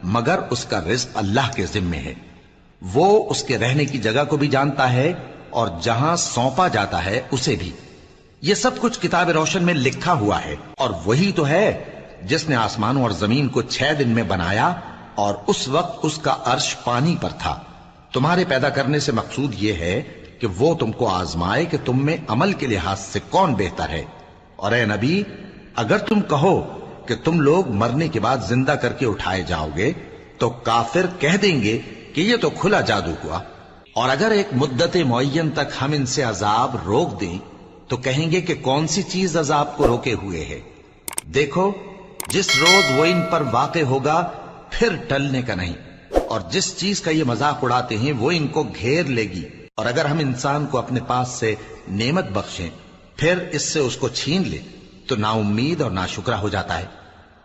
مگر اس کا رزق اللہ کے ذمے ہے۔ وہ اس کے رہنے کی جگہ کو بھی جانتا ہے اور جہاں سونپا جاتا ہے اسے بھی۔ یہ سب کچھ کتاب روشن میں لکھا ہوا ہے، اور وہی تو ہے جس نے آسمانوں اور زمین کو 6 دن میں بنایا، اور اس وقت اس کا عرش پانی پر تھا۔ تمہارے پیدا کرنے سے مقصود یہ ہے کہ وہ تم کو آزمائے کہ تم میں عمل کے لحاظ سے کون بہتر ہے۔ اور اے نبی، اگر تم کہو کہ تم لوگ مرنے کے بعد زندہ کر کے اٹھائے جاؤ گے تو کافر کہہ دیں گے کہ یہ تو کھلا جادو ہوا، اور اگر ایک مدت معین تک ہم ان سے عذاب روک دیں تو کہیں گے کہ کون سی چیز عذاب کو روکے ہوئے ہے۔ دیکھو، جس روز وہ ان پر واقع ہوگا پھر ٹلنے کا نہیں، اور جس چیز کا یہ مذاق اڑاتے ہیں وہ ان کو گھیر لے گی۔ اور اگر ہم انسان کو اپنے پاس سے نعمت بخشیں پھر اس سے اس کو چھین لے تو نا امید اور ناشکرا ہو جاتا ہے،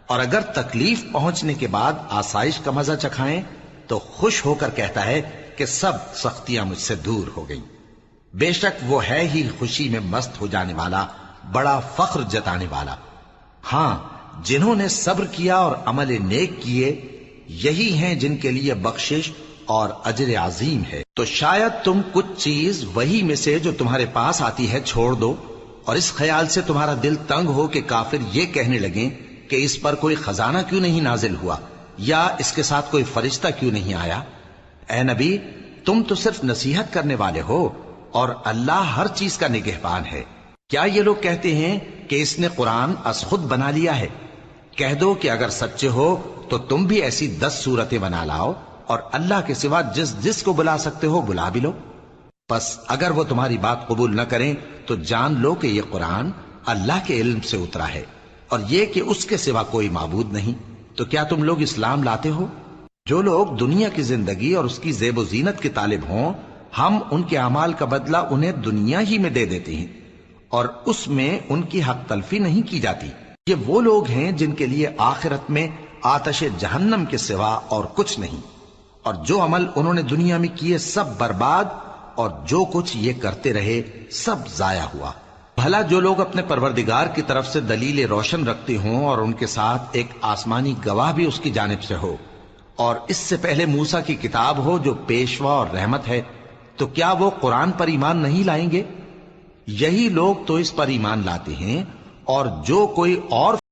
اور اگر تکلیف پہنچنے کے بعد آسائش کا مزہ چکھائیں تو خوش ہو کر کہتا ہے کہ سب سختیاں مجھ سے دور ہو گئیں۔ بے شک وہ ہے ہی خوشی میں مست ہو جانے والا، بڑا فخر جتانے والا۔ ہاں، جنہوں نے صبر کیا اور عمل نیک کیے، یہی ہیں جن کے لیے بخشش اور اجر عظیم ہے۔ تو شاید تم کچھ چیز وہی میں سے جو تمہارے پاس آتی ہے چھوڑ دو، اور اس خیال سے تمہارا دل تنگ ہو کہ کافر یہ کہنے لگیں کہ اس پر کوئی خزانہ کیوں نہیں نازل ہوا، یا اس کے ساتھ کوئی فرشتہ کیوں نہیں آیا۔ اے نبی، تم تو صرف نصیحت کرنے والے ہو، اور اللہ ہر چیز کا نگہبان ہے۔ کیا یہ لوگ کہتے ہیں کہ اس نے قرآن از خود بنا لیا ہے؟ کہہ دو کہ اگر سچے ہو تو تم بھی ایسی 10 صورتیں بنا لاؤ، اور اللہ کے سوا جس جس کو بلا سکتے ہو بلا بھی لو۔ پس اگر وہ تمہاری بات قبول نہ کریں تو جان لو کہ یہ قرآن اللہ کے علم سے اترا ہے، اور یہ کہ اس کے سوا کوئی معبود نہیں۔ تو کیا تم لوگ اسلام لاتے ہو؟ جو لوگ دنیا کی زندگی اور اس کی زیب و زینت کے طالب ہوں، ہم ان کے اعمال کا بدلہ انہیں دنیا ہی میں دے دیتے ہیں، اور اس میں ان کی حق تلفی نہیں کی جاتی۔ یہ وہ لوگ ہیں جن کے لیے آخرت میں آتش جہنم کے سوا اور کچھ نہیں، اور جو عمل انہوں نے دنیا میں کیے سب برباد، اور جو کچھ یہ کرتے رہے سب ضائع ہوا۔ بھلا جو لوگ اپنے پروردگار کی طرف سے دلیل روشن رکھتے ہوں اور ان کے ساتھ ایک آسمانی گواہ بھی اس کی جانب سے ہو، اور اس سے پہلے موسیٰ کی کتاب ہو جو پیشوا اور رحمت ہے، تو کیا وہ قرآن پر ایمان نہیں لائیں گے؟ یہی لوگ تو اس پر ایمان لاتے ہیں، اور جو کوئی اور